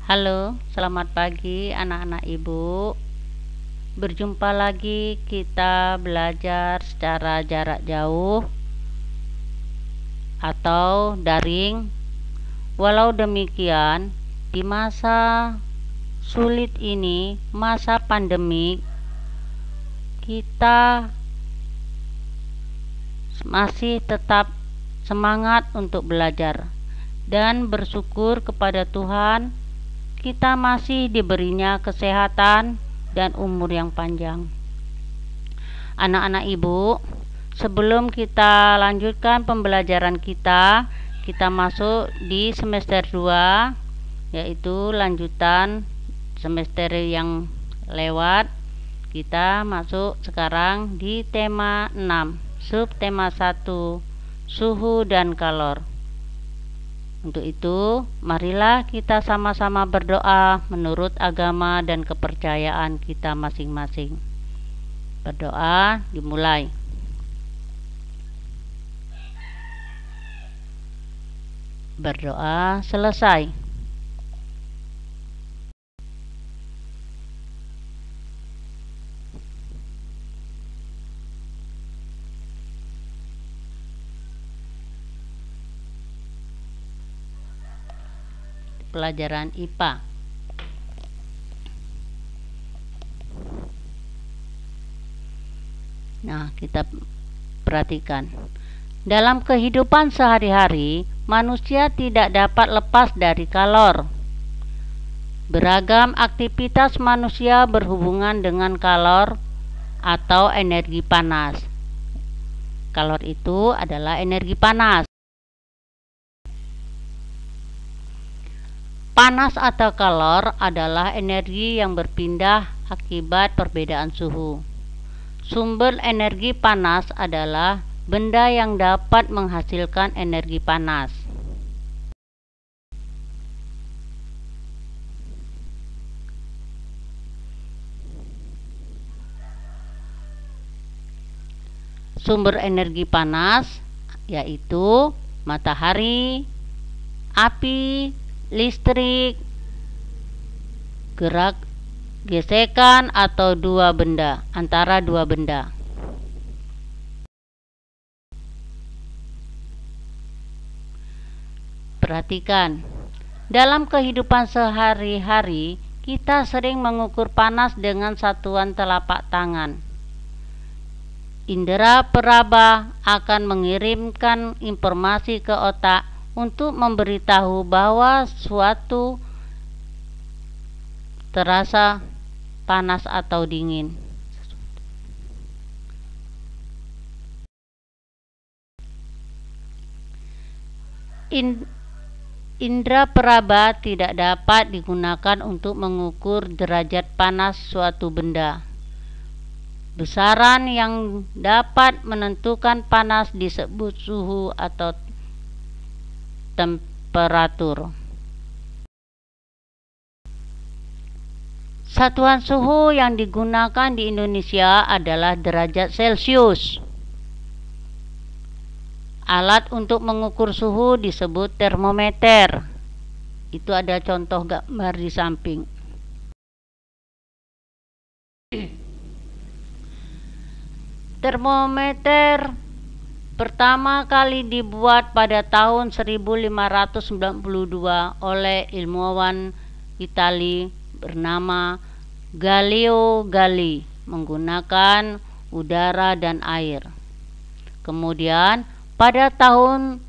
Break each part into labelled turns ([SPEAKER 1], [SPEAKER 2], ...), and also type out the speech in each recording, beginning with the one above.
[SPEAKER 1] Halo, selamat pagi anak-anak ibu. Berjumpa lagi kita belajar secara jarak jauh atau daring. Walau demikian, di masa sulit ini, masa pandemik, kita masih tetap semangat untuk belajar dan bersyukur kepada Tuhan kita masih diberinya kesehatan dan umur yang panjang. Anak-anak ibu, sebelum kita lanjutkan pembelajaran kita masuk di semester 2, yaitu lanjutan semester yang lewat. Kita masuk sekarang di tema 6, subtema 1, suhu dan kalor. Untuk itu, marilah kita sama-sama berdoa menurut agama dan kepercayaan kita masing-masing. Berdoa dimulai. Berdoa selesai. Pelajaran IPA. Nah, kita perhatikan. Dalam kehidupan sehari-hari, manusia tidak dapat lepas dari kalor. Beragam aktivitas manusia berhubungan dengan kalor atau energi panas. Kalor itu adalah energi panas. Panas atau kalor adalah energi yang berpindah akibat perbedaan suhu. Sumber energi panas adalah benda yang dapat menghasilkan energi panas. Sumber energi panas yaitu matahari, api, listrik, gerak gesekan atau antara dua benda. Perhatikan, dalam kehidupan sehari-hari kita sering mengukur panas dengan satuan telapak tangan. Indera peraba akan mengirimkan informasi ke otak untuk memberitahu bahwa suatu terasa panas atau dingin. Indera peraba tidak dapat digunakan untuk mengukur derajat panas suatu benda. Besaran yang dapat menentukan panas disebut suhu atau temperatur. Satuan suhu yang digunakan di Indonesia adalah derajat Celcius. Alat untuk mengukur suhu disebut termometer. Itu ada contoh gambar di samping. Termometer pertama kali dibuat pada tahun 1592 oleh ilmuwan Italia bernama Galileo Galilei menggunakan udara dan air. Kemudian pada tahun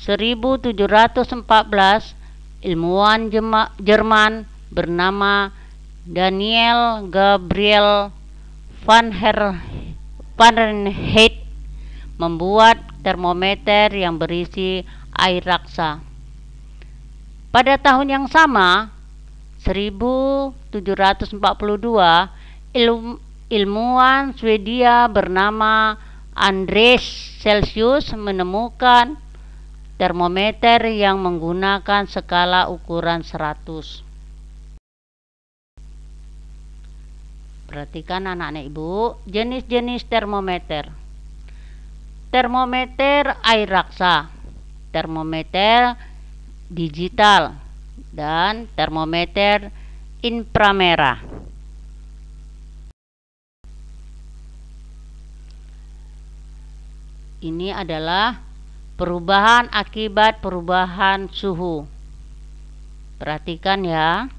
[SPEAKER 1] 1714 ilmuwan Jerman bernama Daniel Gabriel Fahrenheit membuat termometer yang berisi air raksa. Pada tahun yang sama, 1742, ilmuwan Swedia bernama Andreas Celsius menemukan termometer yang menggunakan skala ukuran 100. Perhatikan anak-anak ibu, jenis-jenis termometer. Termometer air raksa, termometer digital, dan termometer inframerah. Ini adalah perubahan akibat perubahan suhu. Perhatikan ya.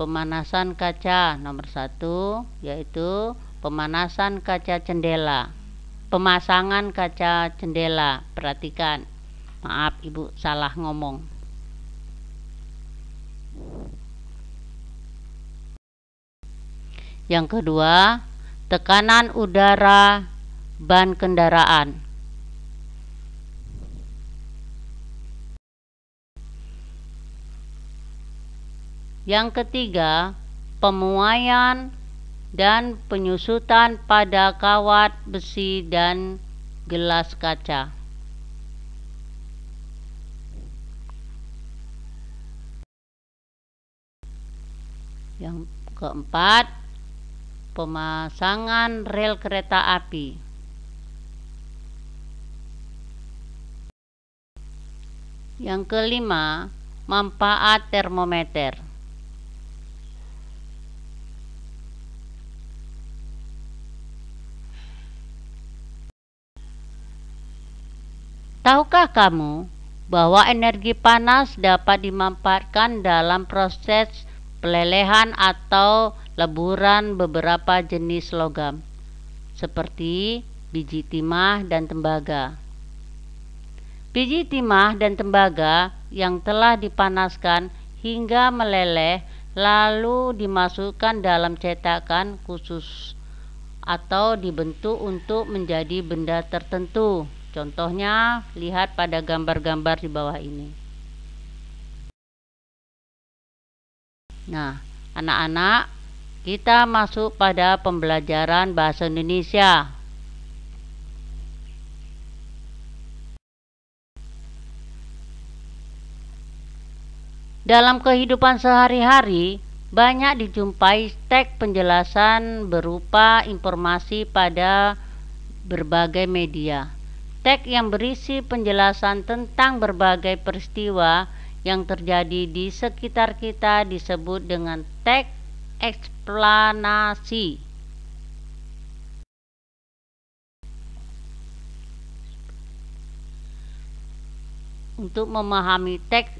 [SPEAKER 1] Pemanasan kaca nomor 1 yaitu pemanasan kaca jendela. Pemasangan kaca jendela. Perhatikan. Maaf, Ibu salah ngomong. Yang kedua, tekanan udara ban kendaraan. Yang ketiga, pemuaian dan penyusutan pada kawat besi dan gelas kaca. Yang keempat, pemasangan rel kereta api. Yang kelima, manfaat termometer. Tahukah kamu bahwa energi panas dapat dimanfaatkan dalam proses pelelehan atau leburan beberapa jenis logam, seperti biji timah dan tembaga. Biji timah dan tembaga yang telah dipanaskan hingga meleleh lalu dimasukkan dalam cetakan khusus atau dibentuk untuk menjadi benda tertentu. Contohnya, lihat pada gambar-gambar di bawah ini. Nah, anak-anak, kita masuk pada pembelajaran bahasa Indonesia. Dalam kehidupan sehari-hari, banyak dijumpai teks penjelasan berupa informasi pada berbagai media. Teks yang berisi penjelasan tentang berbagai peristiwa yang terjadi di sekitar kita disebut dengan teks eksplanasi. Untuk memahami teks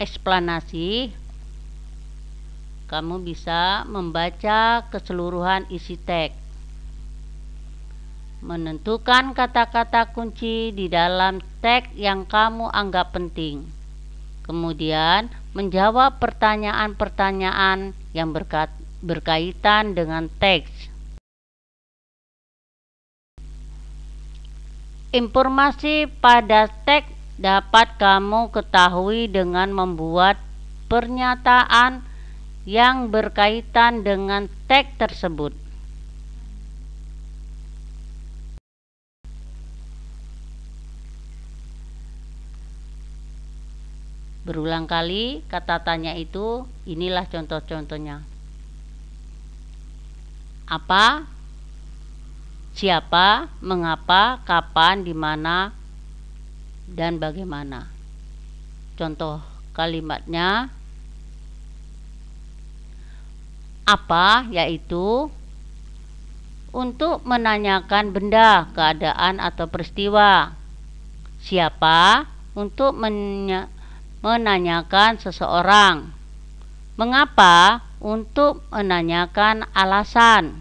[SPEAKER 1] eksplanasi, kamu bisa membaca keseluruhan isi teks, menentukan kata-kata kunci di dalam teks yang kamu anggap penting, kemudian menjawab pertanyaan-pertanyaan yang berkaitan dengan teks. Informasi pada teks dapat kamu ketahui dengan membuat pernyataan yang berkaitan dengan teks tersebut. Berulang kali kata tanya itu, inilah contoh-contohnya. Apa, siapa, mengapa, kapan, di mana, dan bagaimana. Contoh kalimatnya, apa yaitu untuk menanyakan benda, keadaan, atau peristiwa. Siapa untuk menanyakan seseorang. Mengapa untuk menanyakan alasan.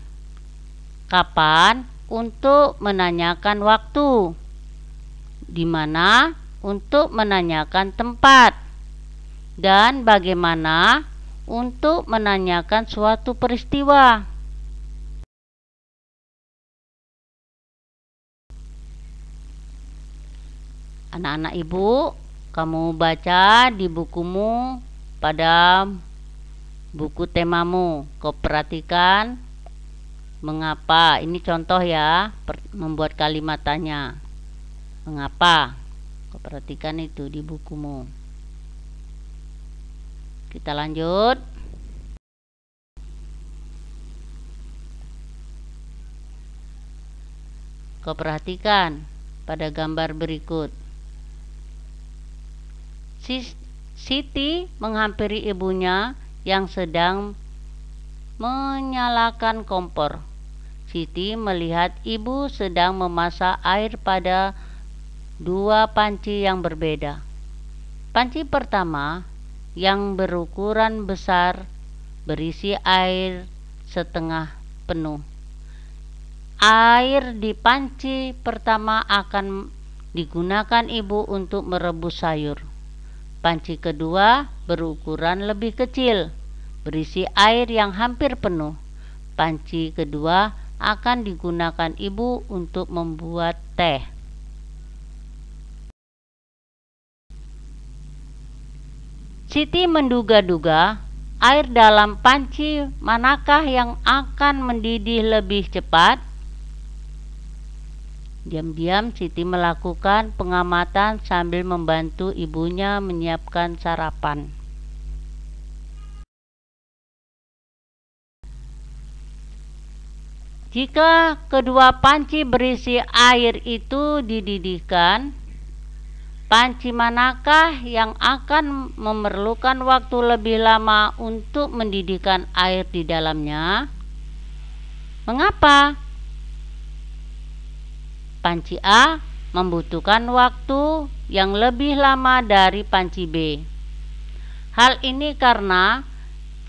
[SPEAKER 1] Kapan untuk menanyakan waktu. Di mana untuk menanyakan tempat. Dan bagaimana untuk menanyakan suatu peristiwa. Anak-anak ibu, kamu baca di bukumu pada buku temamu. Kau perhatikan mengapa. Ini contoh ya, membuat kalimat tanya. Mengapa? Kau perhatikan itu di bukumu. Kita lanjut. Kau perhatikan pada gambar berikut. Siti menghampiri ibunya yang sedang menyalakan kompor. Siti melihat ibu sedang memasak air pada dua panci yang berbeda. Panci pertama yang berukuran besar berisi air setengah penuh. Air di panci pertama akan digunakan ibu untuk merebus sayur. Panci kedua berukuran lebih kecil, berisi air yang hampir penuh. Panci kedua akan digunakan ibu untuk membuat teh. Siti menduga-duga air dalam panci manakah yang akan mendidih lebih cepat. Diam-diam Siti melakukan pengamatan sambil membantu ibunya menyiapkan sarapan. Jika kedua panci berisi air itu dididihkan, panci manakah yang akan memerlukan waktu lebih lama untuk mendidihkan air di dalamnya? Mengapa? Panci A membutuhkan waktu yang lebih lama dari panci B. Hal ini karena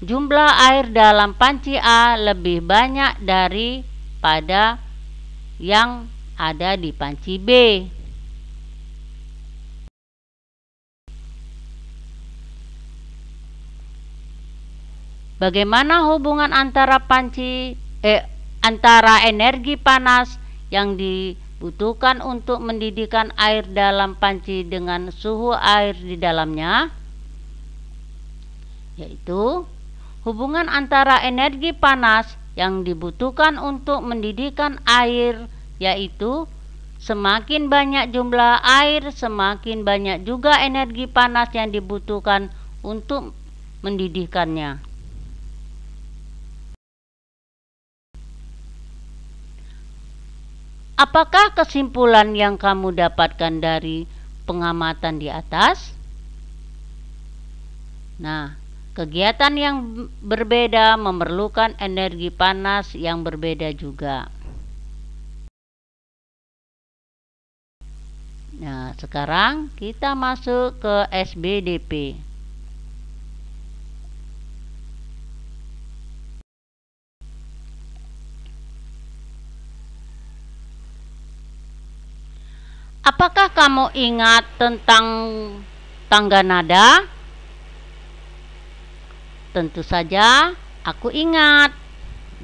[SPEAKER 1] jumlah air dalam panci A lebih banyak daripada yang ada di panci B. Bagaimana hubungan antara antara energi panas yang dibutuhkan untuk mendidihkan air dalam panci dengan suhu air di dalamnya? Yaitu hubungan antara energi panas yang dibutuhkan untuk mendidihkan air, yaitu semakin banyak jumlah air, semakin banyak juga energi panas yang dibutuhkan untuk mendidihkannya. Apakah kesimpulan yang kamu dapatkan dari pengamatan di atas? Nah, kegiatan yang berbeda memerlukan energi panas yang berbeda juga. Nah, sekarang kita masuk ke SBDP. Apakah kamu ingat tentang tangga nada? Tentu saja aku ingat.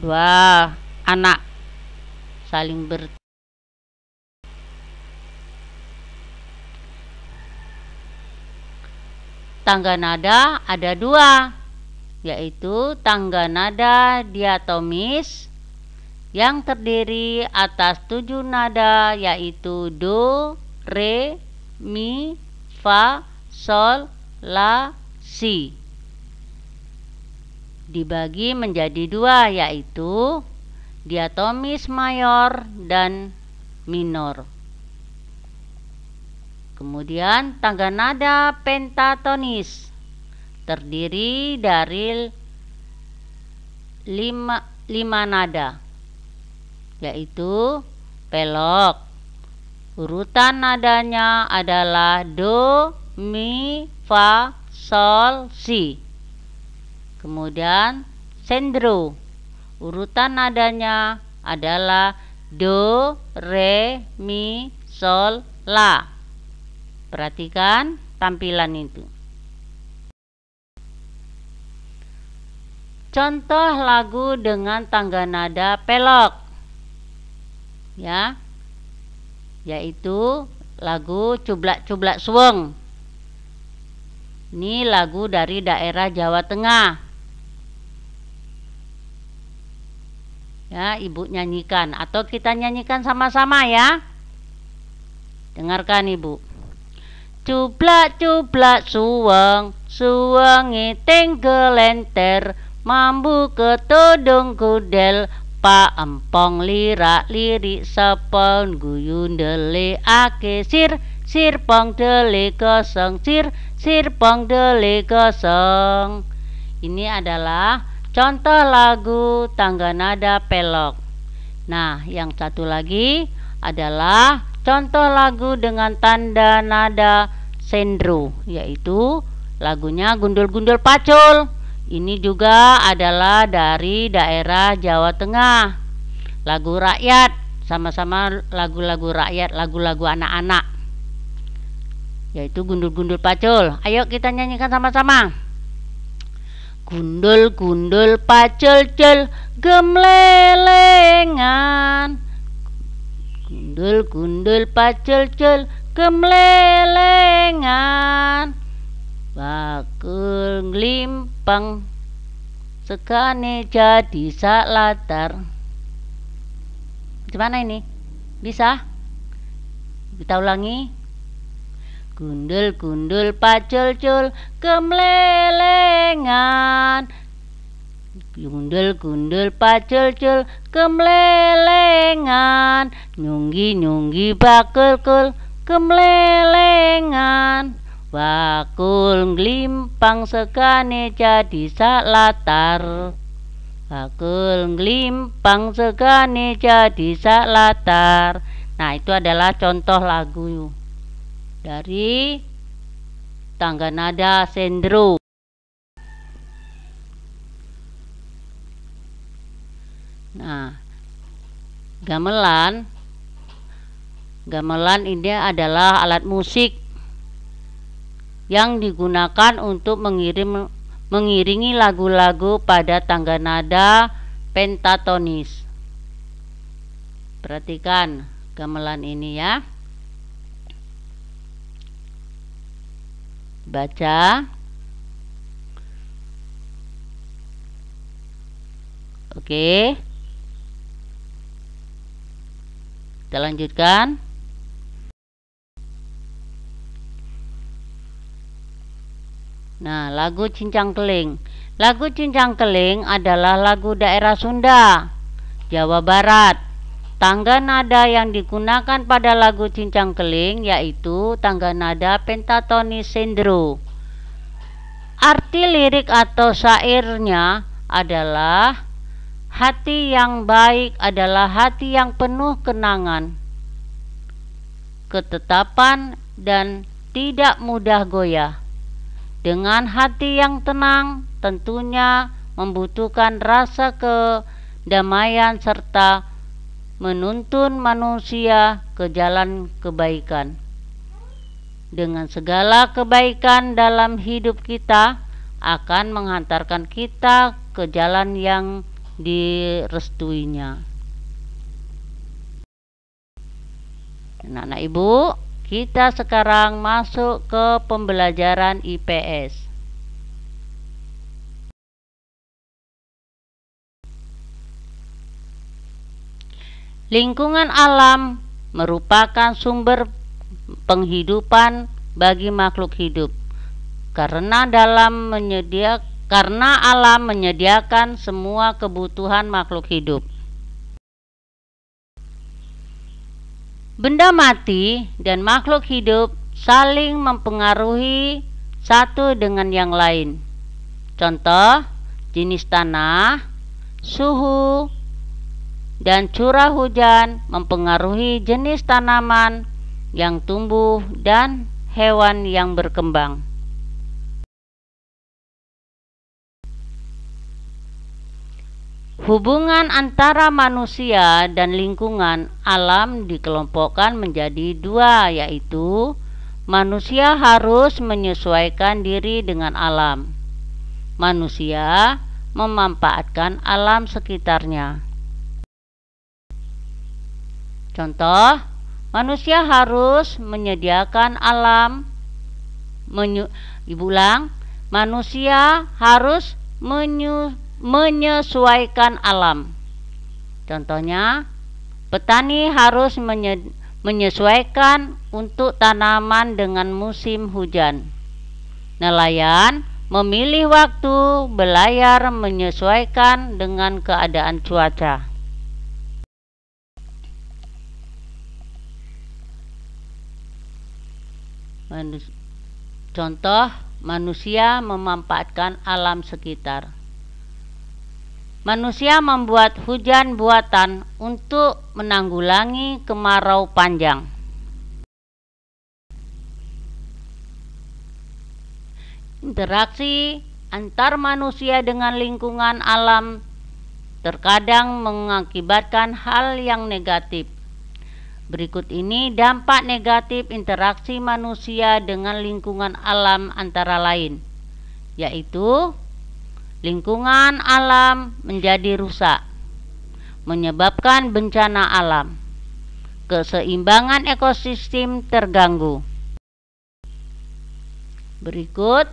[SPEAKER 1] Dua anak saling tangga nada ada dua, yaitu tangga nada diatomis yang terdiri atas 7 nada, yaitu do, re, mi, fa, sol, la, si. Dibagi menjadi dua, yaitu diatomis mayor dan minor. Kemudian tangga nada pentatonis terdiri dari 5 nada, yaitu pelok. Urutan nadanya adalah do, mi, fa, sol, si. Kemudian sendro. Urutan nadanya adalah do, re, mi, sol, la. Perhatikan tampilan itu. Contoh lagu dengan tangga nada pelok, ya, yaitu lagu Cublak-Cublak Suweng. Ini lagu dari daerah Jawa Tengah. Ya, ibu nyanyikan atau kita nyanyikan sama-sama ya. Dengarkan ibu. Cublak-cublak suweng, suwengi ting gelenter, mambu ke tudung kudel, limpa empong lira lirik sepon guyun dele ake sir pong dele kosong sir pong dele kosong. Ini adalah contoh lagu tangga nada pelok. Nah, yang satu lagi adalah contoh lagu dengan tanda nada sendro, yaitu lagunya Gundul-Gundul Pacul. Ini juga adalah dari daerah Jawa Tengah. Lagu rakyat, sama-sama lagu-lagu rakyat, lagu-lagu anak-anak, yaitu Gundul-Gundul Pacul. Ayo kita nyanyikan sama-sama. Gundul-gundul pacul-cul gemlelengan, gundul-gundul pacul-cul gemlelengan, bakul glimpang sekane jadi sak latar. Gimana ini? Bisa? Kita ulangi. Gundul-gundul pacul-cul gemlelengan, gundul-gundul pacul-cul gemlelengan, nyunggi-nyunggi bakul-kul gemlelengan, bakul glimpang sekane jadi sak latar, bakul glimpang sekane jadi sak latar. Nah, itu adalah contoh lagu dari tangga nada sendro. Nah, gamelan ini adalah alat musik yang digunakan untuk mengiringi lagu-lagu pada tangga nada pentatonis. Perhatikan gamelan ini ya. Baca. Oke. Kita lanjutkan. Nah, lagu Cincang Keling. Lagu Cincang Keling adalah lagu daerah Sunda, Jawa Barat. Tangga nada yang digunakan pada lagu Cincang Keling yaitu tangga nada pentatonis sendro. Arti lirik atau syairnya adalah hati yang baik adalah hati yang penuh kenangan, ketetapan dan tidak mudah goyah. Dengan hati yang tenang tentunya membutuhkan rasa kedamaian serta menuntun manusia ke jalan kebaikan. Dengan segala kebaikan dalam hidup kita akan menghantarkan kita ke jalan yang direstuinya. Anak-anak ibu, kita sekarang masuk ke pembelajaran IPS. Lingkungan alam merupakan sumber penghidupan bagi makhluk hidup karena alam menyediakan semua kebutuhan makhluk hidup. Benda mati dan makhluk hidup saling mempengaruhi satu dengan yang lain. Contoh, jenis tanah, suhu, dan curah hujan mempengaruhi jenis tanaman yang tumbuh dan hewan yang berkembang. Hubungan antara manusia dan lingkungan alam dikelompokkan menjadi dua, yaitu manusia harus menyesuaikan diri dengan alam. Manusia memanfaatkan alam sekitarnya. Contoh, manusia harus menyediakan alam. Manusia harus menyesuaikan alam. Contohnya, petani harus menyesuaikan untuk tanaman dengan musim hujan. Nelayan memilih waktu berlayar menyesuaikan dengan keadaan cuaca. Contoh, manusia memanfaatkan alam sekitar. Manusia membuat hujan buatan untuk menanggulangi kemarau panjang. Interaksi antar manusia dengan lingkungan alam terkadang mengakibatkan hal yang negatif. Berikut ini dampak negatif interaksi manusia dengan lingkungan alam antara lain, yaitu lingkungan alam menjadi rusak, menyebabkan bencana alam, keseimbangan ekosistem terganggu. Berikut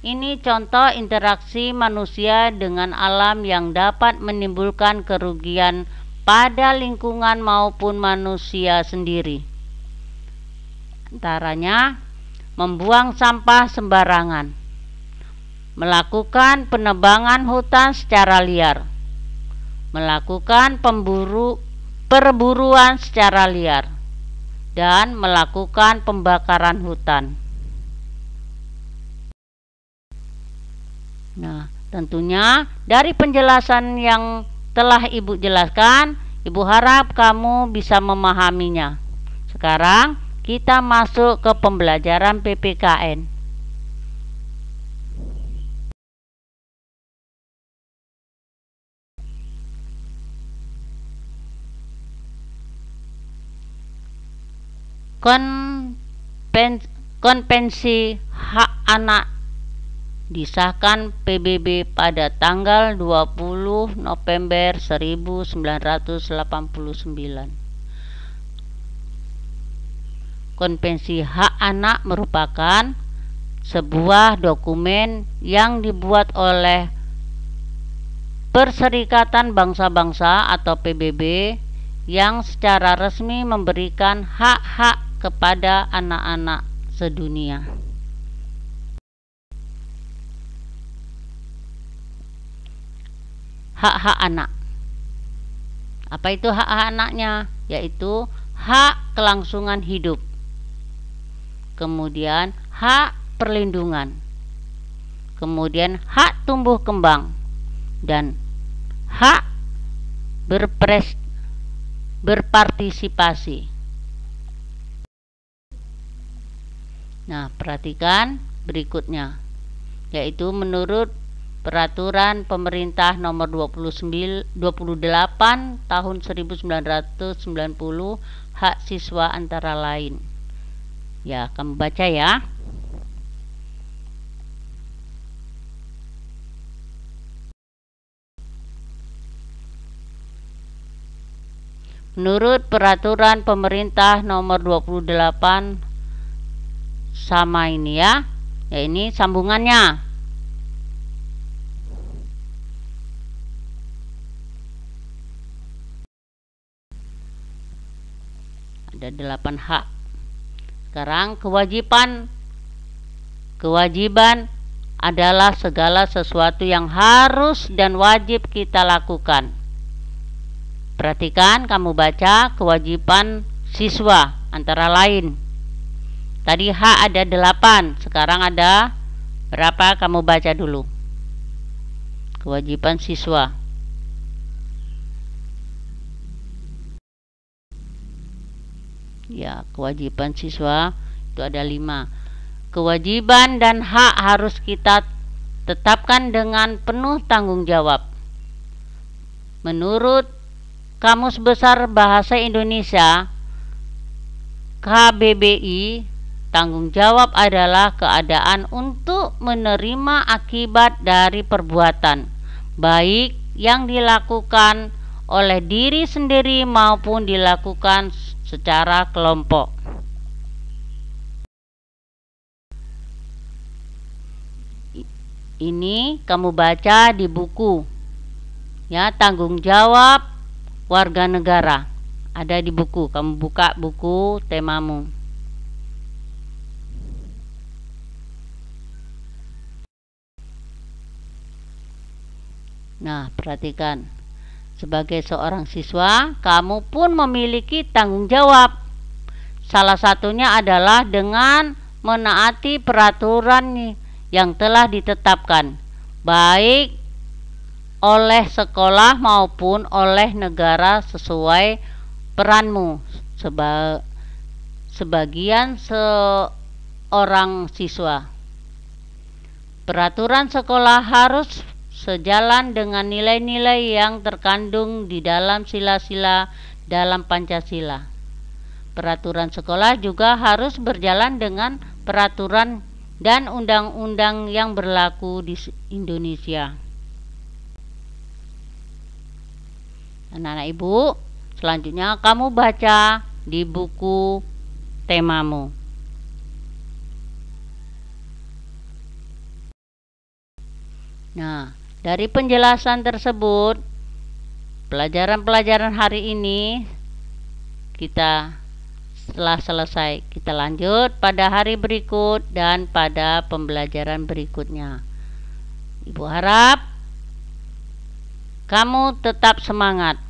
[SPEAKER 1] ini contoh interaksi manusia dengan alam yang dapat menimbulkan kerugian pada lingkungan maupun manusia sendiri. Antaranya, membuang sampah sembarangan, melakukan penebangan hutan secara liar, melakukan perburuan secara liar, dan melakukan pembakaran hutan. Nah, tentunya dari penjelasan yang telah Ibu jelaskan, Ibu harap kamu bisa memahaminya. Sekarang kita masuk ke pembelajaran PPKN. Konvensi Hak Anak disahkan PBB pada tanggal 20 November 1989. Konvensi Hak Anak merupakan sebuah dokumen yang dibuat oleh Perserikatan Bangsa-Bangsa atau PBB yang secara resmi memberikan hak-hak kepada anak-anak sedunia. Hak-hak anak. Apa itu hak-hak anaknya? Yaitu hak kelangsungan hidup, kemudian hak perlindungan, kemudian hak tumbuh kembang, dan hak berpartisipasi. Nah, perhatikan berikutnya, yaitu menurut Peraturan Pemerintah Nomor 28 Tahun 1990, hak siswa antara lain. Ya, kamu baca ya. Menurut Peraturan Pemerintah Nomor 28 sama ini ya. Ya, ini sambungannya. Ada 8 hak. Sekarang kewajiban adalah segala sesuatu yang harus dan wajib kita lakukan. Perhatikan, kamu baca kewajiban siswa antara lain. Tadi hak ada 8, sekarang ada berapa? Kamu baca dulu. Kewajiban siswa. Ya, kewajiban siswa itu ada 5. Kewajiban dan hak harus kita tetapkan dengan penuh tanggung jawab. Menurut Kamus Besar Bahasa Indonesia KBBI, tanggung jawab adalah keadaan untuk menerima akibat dari perbuatan, baik yang dilakukan oleh diri sendiri maupun dilakukan secara kelompok. Ini kamu baca di buku ya, tanggung jawab warga negara, ada di buku. Kamu buka buku temamu. Nah, perhatikan, sebagai seorang siswa, kamu pun memiliki tanggung jawab. Salah satunya adalah dengan menaati peraturan yang telah ditetapkan, baik oleh sekolah maupun oleh negara sesuai peranmu sebagian seorang siswa. Peraturan sekolah harus sejalan dengan nilai-nilai yang terkandung di dalam sila-sila dalam Pancasila. Peraturan sekolah juga harus berjalan dengan peraturan dan undang-undang yang berlaku di Indonesia. Anak-anak ibu, selanjutnya kamu baca di buku temamu. Nah, dari penjelasan tersebut, pelajaran-pelajaran hari ini kita telah selesai. Kita lanjut pada hari berikut dan pada pembelajaran berikutnya. Ibu harap kamu tetap semangat.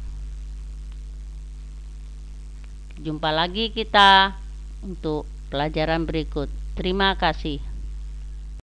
[SPEAKER 1] Jumpa lagi kita untuk pelajaran berikut. Terima kasih.